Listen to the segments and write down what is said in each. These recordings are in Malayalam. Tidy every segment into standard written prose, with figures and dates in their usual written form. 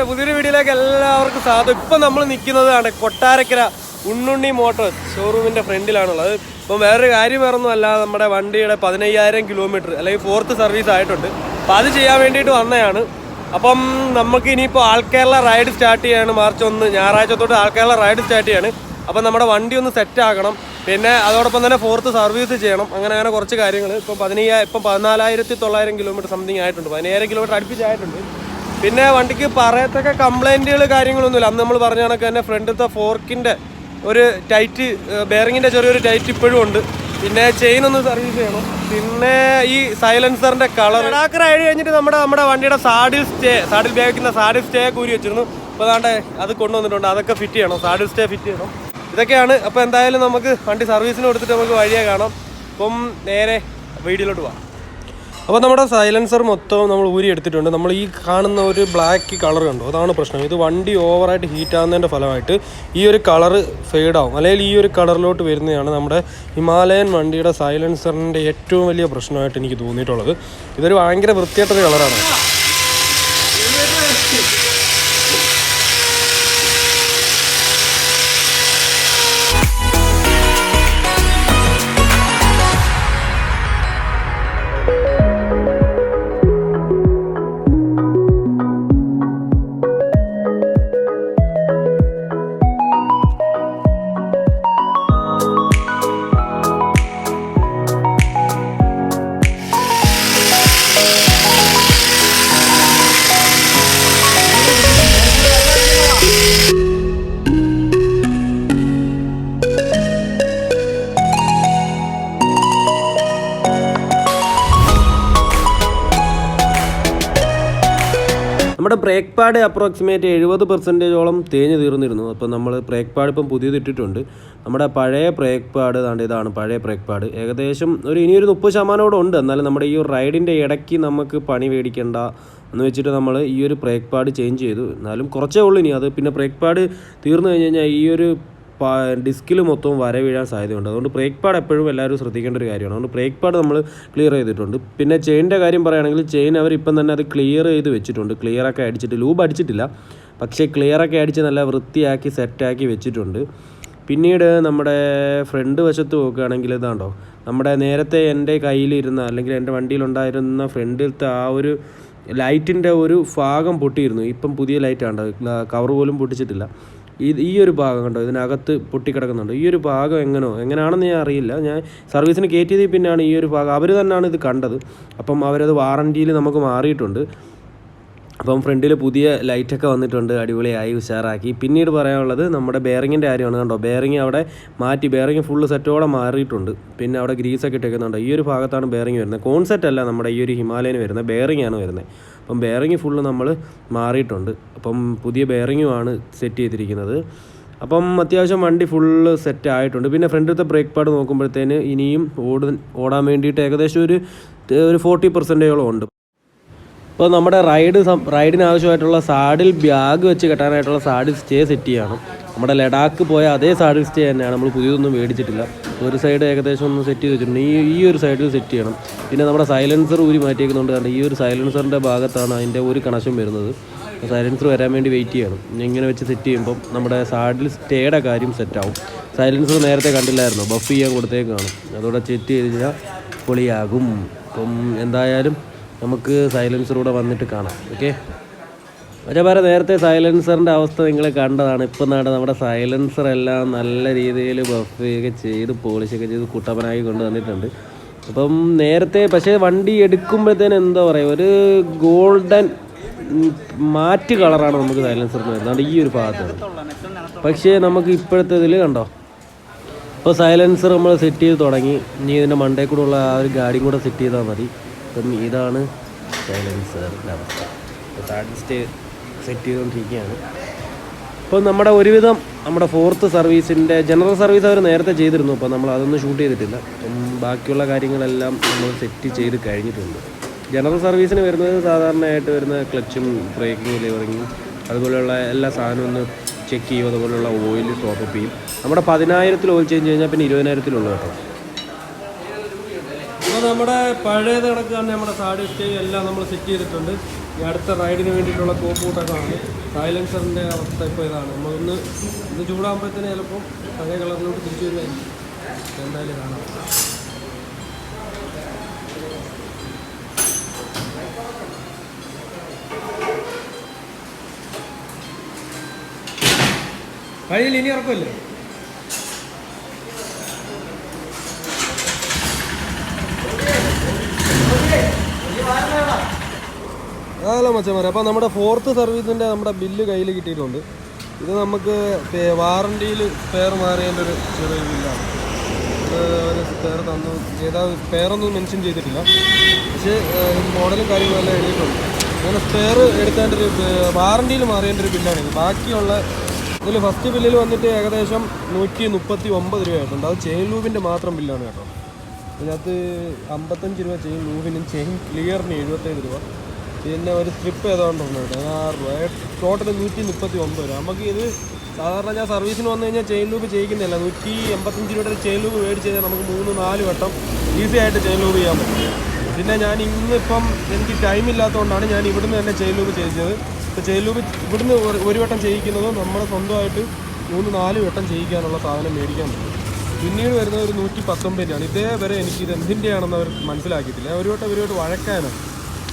പുതിയൊരു വീഡിയോയിലേക്ക് എല്ലാവർക്കും സ്വാഗതം. ഇപ്പം നമ്മൾ നിൽക്കുന്നതാണ് കൊട്ടാരക്കര ഉണ്ണുണ്ണി മോട്ടോഴ്സ് ഷോറൂമിൻ്റെ ഫ്രണ്ടിലാണുള്ളത്. ഇപ്പം വേറൊരു കാര്യം വേറൊന്നുമല്ല, നമ്മുടെ വണ്ടിയുടെ 15,000 കിലോമീറ്റർ അല്ലെങ്കിൽ 4th സർവീസ് ആയിട്ടുണ്ട്. അപ്പം അത് ചെയ്യാൻ വേണ്ടിയിട്ട് വന്നതാണ്. അപ്പം നമുക്ക് ഇനിയിപ്പോൾ ആൾ കേരള റൈഡ് സ്റ്റാർട്ട് ചെയ്യാണ്. March 1 ഞായറാഴ്ച തൊട്ട് ആൾ കേരള റൈഡ് സ്റ്റാർട്ട് ചെയ്യാണ്. അപ്പം നമ്മുടെ വണ്ടി ഒന്ന് സെറ്റ് ആക്കണം, പിന്നെ അതോടൊപ്പം തന്നെ 4th സർവീസ് ചെയ്യണം. അങ്ങനെ കുറച്ച് കാര്യങ്ങൾ. ഇപ്പം 14,900 കിലോമീറ്റർ സംതിങ് ആയിട്ടുണ്ട്, 15,000 കിലോമീറ്റർ അടുപ്പിച്ചായിട്ടുണ്ട്. പിന്നെ വണ്ടിക്ക് പറയത്തക്ക കംപ്ലൈൻറ്റുകൾ കാര്യങ്ങളൊന്നുമില്ല. അന്ന് നമ്മൾ പറഞ്ഞ കണക്ക് തന്നെ ഫ്രണ്ടിലത്തെ ഫോർക്കിൻ്റെ ഒരു ടൈറ്റ്, ബെയറിങ്ങിൻ്റെ ചെറിയൊരു ടൈറ്റ് ഇപ്പോഴും ഉണ്ട്. പിന്നെ ചെയിൻ ഒന്ന് സർവീസ് ചെയ്യണം. പിന്നെ ഈ സൈലൻസറിൻ്റെ കളർ ലഡാക്ക് റൈഡ് കഴിഞ്ഞിട്ട് നമ്മുടെ വണ്ടിയുടെ സാഡിൽ ബാഗിക്കുന്ന സാഡിൽ സ്റ്റേ കൂരി വെച്ചിരുന്നു. അപ്പോൾ അതാണ്ട് അത് കൊണ്ടുവന്നിട്ടുണ്ട്, അതൊക്കെ ഫിറ്റ് ചെയ്യണം, സാഡിൽ സ്റ്റേ ഫിറ്റ് ചെയ്യണം. ഇതൊക്കെയാണ്. അപ്പോൾ എന്തായാലും നമുക്ക് വണ്ടി സർവീസിന് കൊടുത്തിട്ട് നമുക്ക് വഴിയെ കാണാം. അപ്പം നേരെ വീഡിയോയിലോട്ട് പോകാം. അപ്പോൾ നമ്മുടെ സൈലൻസർ മൊത്തം നമ്മൾ ഊരി എടുത്തിട്ടുണ്ട്. നമ്മൾ ഈ കാണുന്ന ഒരു ബ്ലാക്ക് കളർ കണ്ടോ, അതാണ് പ്രശ്നം. ഇത് വണ്ടി ഓവറായിട്ട് ഹീറ്റ് ആകുന്നതിൻ്റെ ഫലമായിട്ട് ഈ ഒരു കളറ് ഫെയ്ഡാവും, അല്ലെങ്കിൽ ഈ ഒരു കളറിലോട്ട് വരുന്നതാണ് നമ്മുടെ ഹിമാലയൻ വണ്ടിയുടെ സൈലൻസറിൻ്റെ ഏറ്റവും വലിയ പ്രശ്നമായിട്ട് എനിക്ക് തോന്നിയിട്ടുള്ളത്. ഇതൊരു ഭയങ്കര വൃത്തിയായിട്ടൊരു കളറാണ്. നമ്മുടെ ബ്രേക്ക് പാഡ് അപ്രോക്സിമേറ്റ് 70% തേഞ്ഞ് തീർന്നിരുന്നു. അപ്പോൾ നമ്മൾ ബ്രേക്ക് പാഡ് ഇപ്പം പുതിയത് ഇട്ടിട്ടുണ്ട്. നമ്മുടെ പഴയ ബ്രേക്ക് പാഡ് ഇതാണ് പഴയ ബ്രേക്ക് പാഡ്. ഏകദേശം ഇനിയൊരു 30% ഉണ്ട്. എന്നാലും നമ്മുടെ ഈ റൈഡിൻ്റെ ഇടയ്ക്ക് നമുക്ക് പണി മേടിക്കേണ്ട എന്ന് വെച്ചിട്ട് നമ്മൾ ഈ ഒരു ബ്രേക്ക് പാഡ് ചേഞ്ച് ചെയ്തു. എന്നാലും കുറച്ചേ ഉള്ളൂ ഇനി അത്. പിന്നെ ബ്രേക്ക് പാഡ് തീർന്നു കഴിഞ്ഞ് കഴിഞ്ഞാൽ ഈ ഒരു ഡിസ്കിൽ മൊത്തം വര വീഴാൻ സാധ്യതയുണ്ട്. അതുകൊണ്ട് ബ്രേക്ക് പാഡ് എപ്പോഴും എല്ലാവരും ശ്രദ്ധിക്കേണ്ട ഒരു കാര്യമാണ്. അതുകൊണ്ട് ബ്രേക്ക് പാഡ് നമ്മൾ ക്ലിയർ ചെയ്തിട്ടുണ്ട്. പിന്നെ ചെയിൻ്റെ കാര്യം പറയുകയാണെങ്കിൽ ചെയിൻ അവരിപ്പം തന്നെ അത് ക്ലിയർ ചെയ്ത് വെച്ചിട്ടുണ്ട്. ക്ലിയറൊക്കെ അടിച്ചിട്ട്, ലൂബ് അടിച്ചിട്ടില്ല, പക്ഷേ ക്ലിയറൊക്കെ അടിച്ച് നല്ല വൃത്തിയാക്കി സെറ്റാക്കി വെച്ചിട്ടുണ്ട്. പിന്നീട് നമ്മുടെ ഫ്രണ്ട് വശത്ത് നോക്കുകയാണെങ്കിൽ ഇതാണ്ടോ, നമ്മുടെ നേരത്തെ എൻ്റെ കയ്യിലിരുന്ന അല്ലെങ്കിൽ എൻ്റെ വണ്ടിയിലുണ്ടായിരുന്ന ഫ്രണ്ടിലത്തെ ആ ഒരു ലൈറ്റിൻ്റെ ഒരു ഭാഗം പൊട്ടിയിരുന്നു. ഇപ്പം പുതിയ ലൈറ്റാണ്, കവർ പോലും പൊട്ടിച്ചിട്ടില്ല. ഈ ഒരു ഭാഗം കണ്ടോ, ഇതിനകത്ത് പൊട്ടിക്കിടക്കുന്നുണ്ട്. ഈ ഒരു ഭാഗം എങ്ങനെയാണെന്ന് ഞാൻ അറിയില്ല. ഞാൻ സർവീസിന് കയറ്റിയതിൽ പിന്നെയാണ് ഈ ഒരു ഭാഗം, അവർ തന്നെയാണ് ഇത് കണ്ടത്. അപ്പം അവരത് വാറൻറ്റിയിൽ നമുക്ക് മാറിയിട്ടുണ്ട്. അപ്പം ഫ്രണ്ടിൽ പുതിയ ലൈറ്റൊക്കെ വന്നിട്ടുണ്ട്, അടിപൊളിയായി ഉഷാറാക്കി. പിന്നീട് പറയാനുള്ളത് നമ്മുടെ ബെയറിങ്ങിൻ്റെ കാര്യമാണ്. കണ്ടോ, ബെയറിങ് അവിടെ മാറ്റി, ബെയറിങ് ഫുള്ള് സെറ്റോടെ മാറിയിട്ടുണ്ട്. പിന്നെ അവിടെ ഗ്രീസൊക്കെ ഇട്ടേക്കുന്നുണ്ട്. ഈ ഒരു ഭാഗത്താണ് ബെയറിങ് വരുന്നത്. കോൺസെറ്റ് അല്ല നമ്മുടെ ഈ ഒരു ഹിമാലയന് വരുന്നത്, ബെയറിങ്ങാണ് വരുന്നത്. അപ്പം ബെയറിങ് ഫുള്ള് നമ്മൾ മാറിയിട്ടുണ്ട്. അപ്പം പുതിയ ബെയറിങ്ങുമാണ് സെറ്റ് ചെയ്തിരിക്കുന്നത്. അപ്പം അത്യാവശ്യം വണ്ടി ഫുള്ള് സെറ്റ് ആയിട്ടുണ്ട്. പിന്നെ ഫ്രണ്ടിലത്തെ ബ്രേക്ക് പാഡ് നോക്കുമ്പോഴത്തേന് ഇനിയും ഓടാൻ വേണ്ടിയിട്ട് ഏകദേശം ഒരു 40% ഉണ്ട്. ഇപ്പോൾ നമ്മുടെ റൈഡിന് ആവശ്യമായിട്ടുള്ള സാഡിൽ ബാഗ് വെച്ച് കെട്ടാനായിട്ടുള്ള സാഡിൽ സ്റ്റേ സെറ്റ് ചെയ്യണം. നമ്മുടെ ലഡാക്ക് പോയ അതേ സാഡിൽ സ്റ്റേ തന്നെയാണ്, നമ്മൾ പുതിയതൊന്നും മേടിച്ചിട്ടില്ല. ഒരു സൈഡ് ഏകദേശം ഒന്ന് സെറ്റ് ചെയ്ത് വെച്ചിട്ടുണ്ട്. ഈ ഒരു സൈഡിൽ സെറ്റ് ചെയ്യണം. പിന്നെ നമ്മുടെ സൈലൻസർ ഊരി മാറ്റിയേക്കുന്നുണ്ട്. കാരണം ഈ ഒരു സൈലൻസറിൻ്റെ ഭാഗത്താണ് അതിൻ്റെ ഒരു കണക്ഷൻ വരുന്നത്. സൈലൻസർ വരാൻ വേണ്ടി വെയിറ്റ് ചെയ്യണം. ഇങ്ങനെ വെച്ച് സെറ്റ് ചെയ്യുമ്പം നമ്മുടെ സാഡിൽ സ്റ്റേയുടെ കാര്യം സെറ്റാവും. സൈലൻസർ നേരത്തെ കണ്ടില്ലായിരുന്നു, ബഫ് ചെയ്യാൻ കൊടുത്തേക്കാണ്. അതോടെ സെറ്റ് ചെയ്ത് കഴിഞ്ഞാൽ പൊളിയാകും. അപ്പം എന്തായാലും നമുക്ക് സൈലൻസറൂടെ വന്നിട്ട് കാണാം. ഓക്കെ, മറ്റേ നേരത്തെ സൈലൻസറിൻ്റെ അവസ്ഥ നിങ്ങൾ കണ്ടതാണ്. ഇപ്പം നമ്മുടെ സൈലൻസർ എല്ലാം നല്ല രീതിയിൽ ബഫൊക്കെ ചെയ്ത് പോളിഷൊക്കെ ചെയ്ത് കുട്ടപ്പനായി കൊണ്ട് വന്നിട്ടുണ്ട്. അപ്പം നേരത്തെ പക്ഷേ വണ്ടി എടുക്കുമ്പോഴത്തേന് എന്താ പറയുക, ഒരു ഗോൾഡൻ മാറ്റ് കളറാണ് നമുക്ക് സൈലൻസറിന് വരുന്നത് ഈ ഒരു ഭാഗത്ത്. പക്ഷേ നമുക്ക് ഇപ്പോഴത്തെ ഇതിൽ കണ്ടോ, ഇപ്പോൾ സൈലൻസർ നമ്മൾ സെറ്റ് ചെയ്ത് തുടങ്ങി. ഇനി ഇതിൻ്റെ മണ്ടേ കൂടെ ഉള്ള ആ ഒരു ഗാഡിയും കൂടെ സെറ്റ് ചെയ്താൽ മതി. അപ്പം ഇതാണ് സൈലൻസറിൻ്റെ അവസ്ഥ. സാഡിൽ സ്റ്റേ സെറ്റ് ചെയ്തുകൊണ്ടിരിക്കുകയാണ്. അപ്പോൾ നമ്മുടെ ഒരുവിധം നമ്മുടെ 4th സർവീസിൻ്റെ ജനറൽ സർവീസ് അവർ നേരത്തെ ചെയ്തിരുന്നു. അപ്പോൾ നമ്മൾ അതൊന്നും ഷൂട്ട് ചെയ്തിട്ടില്ല. അപ്പം ബാക്കിയുള്ള കാര്യങ്ങളെല്ലാം നമ്മൾ സെറ്റ് ചെയ്ത് കഴിഞ്ഞിട്ടുണ്ട്. ജനറൽ സർവീസിന് വരുന്നത് സാധാരണയായിട്ട് വരുന്ന ക്ലച്ചും ബ്രേക്കിങ് ലിവറിങ്ങും അതുപോലെയുള്ള എല്ലാ സാധനവും ഒന്ന് ചെക്ക് ചെയ്യും. അതുപോലെയുള്ള ഓയിൽ ടോപ്പപ്പ് ചെയ്യും. നമ്മുടെ 10,000 ഓയിൽ ചേഞ്ച് കഴിഞ്ഞാൽ പിന്നെ 20,000 കേട്ടോ. നമ്മുടെ പഴയത് കണക്കാണ് നമ്മുടെ സാഡി സ്റ്റേ എല്ലാം നമ്മൾ സെറ്റ് ചെയ്തിട്ടുണ്ട്. ഈ അടുത്ത റൈഡിന് വേണ്ടിയിട്ടുള്ള കോപ്പൂട്ടൊക്കെയാണ്. സൈലൻസറിൻ്റെ അവസ്ഥ ഇപ്പോൾ ഇതാണ്. നമ്മളൊന്ന് ഇത് ചൂടാകുമ്പോഴത്തേന് ചിലപ്പോൾ പഴയ കളറിലോട്ട് തിരിച്ചു വരുമായിരിക്കും. എന്തായാലും കാണാം. വഴിയിൽ ഇനി ഇറക്കുമല്ലേ? അതല്ല മച്ചന്മാരെ, അപ്പോൾ നമ്മുടെ 4th സർവീസിൻ്റെ നമ്മുടെ ബില്ല് കയ്യിൽ കിട്ടിയിട്ടുണ്ട്. ഇത് നമുക്ക് വാറണ്ടിയിൽ സ്പെയർ മാറിയതിൻ്റെ ഒരു ചെറിയ ബില്ലാണ്. ഒരു സ്പെയർ തന്നു, ഏതാ സ്പെയറൊന്നും മെൻഷൻ ചെയ്തിട്ടില്ല, പക്ഷേ മോഡലും കാര്യങ്ങളെല്ലാം എഴുതിയിട്ടുണ്ട്. അങ്ങനെ സ്പെയർ എടുത്തതിൻ്റെ ഒരു വാറണ്ടിയിൽ മാറിയതിൻ്റെ ഒരു ബില്ലാണിത്. ബാക്കിയുള്ള ഇതിൽ ഫസ്റ്റ് ബില്ലിൽ വന്നിട്ട് ഏകദേശം 139 രൂപയായിട്ടുണ്ട്. അത് ചെയിൻ ലൂബിൻ്റെ മാത്രം ബില്ലാണ് കേട്ടോ. ഇതിനകത്ത് 55 രൂപ ചെയിൻ ലൂബിനും ചെയിൻ ക്ലിയറിന് 77 രൂപ, പിന്നെ ഒരു സ്ട്രിപ്പ് ഏതാണ്ടുണ്ട് കേട്ടോ 6 രൂപ, ടോട്ടൽ 139 രൂപ. നമുക്ക് ഇത് സാധാരണ ഞാൻ സർവീസിന് വന്നു കഴിഞ്ഞാൽ ചെയിൻ ലൂബ് ചെയ്യിക്കുന്നില്ല. 155 രൂപയുടെ ചെയിൻ ലൂബ് മേടിച്ച് കഴിഞ്ഞാൽ നമുക്ക് 3-4 വട്ടം ഈസി ആയിട്ട് ചെയിൻ ലൂബ് ചെയ്യാൻ പറ്റും. പിന്നെ ഞാൻ ഇന്നിപ്പം എനിക്ക് ടൈം ഇല്ലാത്തതുകൊണ്ടാണ് ഞാൻ ഇവിടുന്ന് തന്നെ ചെയിൻ ലൂബ് ചെയ്യിച്ചത്. ഇപ്പോൾ ചെയിൻ ലൂബ് ഇവിടുന്ന് ഒരു വട്ടം ചെയ്യിക്കുന്നത് നമ്മൾ സ്വന്തമായിട്ട് 3-4 വട്ടം ചെയ്യിക്കാനുള്ള സാധനം മേടിക്കാൻ പറ്റും. പിന്നീട് വരുന്നത് ഒരു 119 രൂപയാണ്. ഇതേവരെ എനിക്കിത് എന്തിൻ്റെയാണെന്ന് അവർ മനസ്സിലാക്കിയിട്ടില്ല. ഒരു വട്ടം ഇവരോട്ട് വഴക്കാനാണ്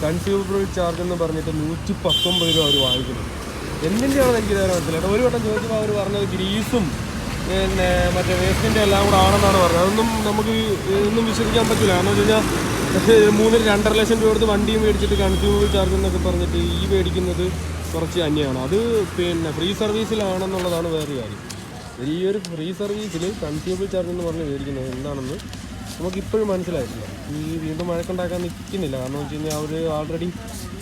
കൺസ്യൂമബിൾ ചാർജ് എന്ന് പറഞ്ഞിട്ട് 119 രൂപ അവർ വാങ്ങിക്കുന്നത്. എന്തിൻ്റെയാണെന്ന് എനിക്കിതേവരെ മനസ്സിലായിട്ട്. ഒരു വട്ടം ചോദിച്ചപ്പോൾ അവർ പറഞ്ഞത് ഗ്രീസും പിന്നെ മറ്റേ വേസ്റ്റിൻ്റെ എല്ലാം കൂടെ ആണെന്നാണ് പറഞ്ഞത്. അതൊന്നും നമുക്ക് ഒന്നും വിശ്വസിക്കാൻ പറ്റില്ല. കാരണം വെച്ച് കഴിഞ്ഞാൽ 3-2.5 ലക്ഷം രൂപ കൊടുത്ത് വണ്ടിയും മേടിച്ചിട്ട് കൺസ്യൂമബിൾ ചാർജ് എന്നൊക്കെ പറഞ്ഞിട്ട് ഈ മേടിക്കുന്നത് കുറച്ച് അന്യമാണ്. അത് പിന്നെ ഫ്രീ സർവീസിലാണെന്നുള്ളതാണ് വേറൊരു കാര്യം. ഈ ഒരു ഫ്രീ സർവീസിൽ കൺസ്യൂമബിൾ ചാർജ് എന്ന് പറഞ്ഞ് മേടിക്കുന്നത് എന്താണെന്ന് നമുക്കിപ്പോഴും മനസ്സിലായിട്ടില്ല. ഈ വീണ്ടും വഴക്കുണ്ടാക്കാൻ നിൽക്കുന്നില്ല. കാരണം വെച്ച് കഴിഞ്ഞാൽ അവർ ആൾറെഡി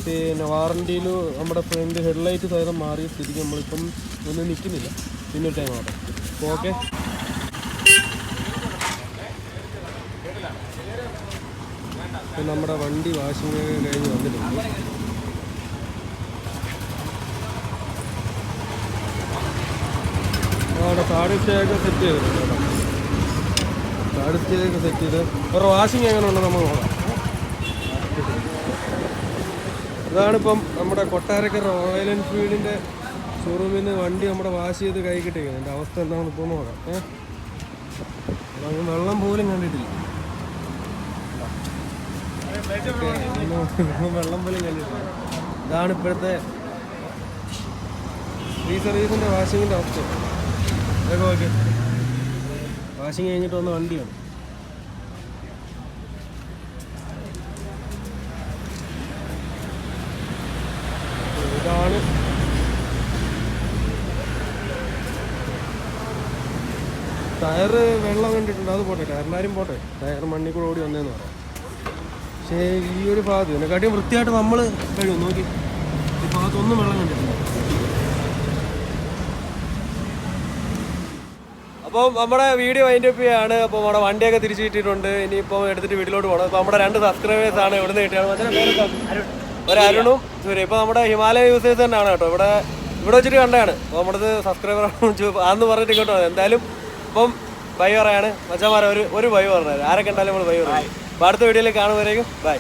പിന്നെ വാറണ്ടിയിൽ നമ്മുടെ ഫ്രണ്ട് ഹെഡ്ലൈറ്റ് സഹിതം മാറിയ സ്ഥിതിക്ക് നമ്മളിപ്പം ഒന്നും നിൽക്കുന്നില്ല. പിന്നൊരു ടൈം ആവട്ടെ. ഓക്കെ, ഇപ്പം നമ്മുടെ വണ്ടി വാഷിംഗ് കഴിഞ്ഞ് വന്നിട്ടുണ്ട്. അവിടെ സാഡി സ്റ്റേ ഒക്കെ സെറ്റ് ചെയ്തിട്ടുണ്ട് കേട്ടോ. സാഡി സ്റ്റേ ഒക്കെ സെറ്റ് ചെയ്ത് വേറെ വാഷിംഗ് എങ്ങനെ ഉണ്ടെന്ന് നമ്മൾ നോക്കാം. ഇതാണിപ്പം നമ്മുടെ കൊട്ടാരക്കര റോയൽ എൻഫീൽഡിൻ്റെ ഷോറൂമിൽ നിന്ന് വണ്ടി നമ്മുടെ വാഷ് ചെയ്ത് കൈ കിട്ടിയിരിക്കുന്നത്. എൻ്റെ അവസ്ഥ എന്താണെന്ന് ഇപ്പോൾ നോക്കാം. അങ്ങ് വെള്ളം പോലും കണ്ടിട്ടില്ല. വെള്ളം പോലും കണ്ടിട്ടില്ല. ഇതാണ് ഇപ്പോഴത്തെ ഫ്രീ സർവീസിൻ്റെ വാഷിങ്ങിൻ്റെ അവസ്ഥ. ഇതൊക്കെ ഓക്കെ. വാഷിങ് കഴിഞ്ഞിട്ട് വന്ന വണ്ടിയാണ്. ഇതാണ് ടയറ് വെള്ളം കണ്ടിട്ടുണ്ട്. അത് പോട്ടെ, ടയറിനാരും പോട്ടെ, ടയർ മണ്ണിൽ കൂടെ ഓടി വന്നതെന്ന് പറയാം. പക്ഷേ ഈ ഒരു ഭാഗത്ത് ഇതിനെക്കാട്ടിയും വൃത്തിയായിട്ട് നമ്മൾ കഴിയും. നോക്കി, ഈ ഭാഗത്തൊന്നും വെള്ളം കണ്ടിട്ടില്ല. അപ്പോൾ നമ്മുടെ വീഡിയോ വൈൻഡപ്പ് ചെയ്യാണ്. അപ്പോൾ നമ്മുടെ വണ്ടിയൊക്കെ തിരിച്ചു കിട്ടിയിട്ടുണ്ട്. ഇനിയിപ്പോൾ എടുത്തിട്ട് വീട്ടിലോട്ട് പോകണം. ഇപ്പോൾ നമ്മുടെ 2 സബ്സ്ക്രൈബേഴ്സാണ് ഇവിടുന്ന് കിട്ടിയത്. ഒരു അരുണും സൂര്യ. ഇപ്പോൾ നമ്മുടെ ഹിമാലയ യൂസേഴ്സ് തന്നെയാണ് കേട്ടോ. ഇവിടെ വെച്ചിട്ട് കണ്ടതാണ്. അപ്പോൾ നമ്മുടെ സബ്സ്ക്രൈബറാണ് അതെന്ന് പറഞ്ഞിട്ട് കേട്ടോ. എന്തായാലും ഇപ്പം ബൈ പറയാണ്. മച്ചാമാരെ ഒരു ബൈ പറഞ്ഞത് ആരൊക്കെ ഉണ്ടായാലും നമ്മൾ ബൈ പറയും. അപ്പോൾ അടുത്ത വീഡിയോയിൽ കാണുമ്പോഴേക്കും ബൈ.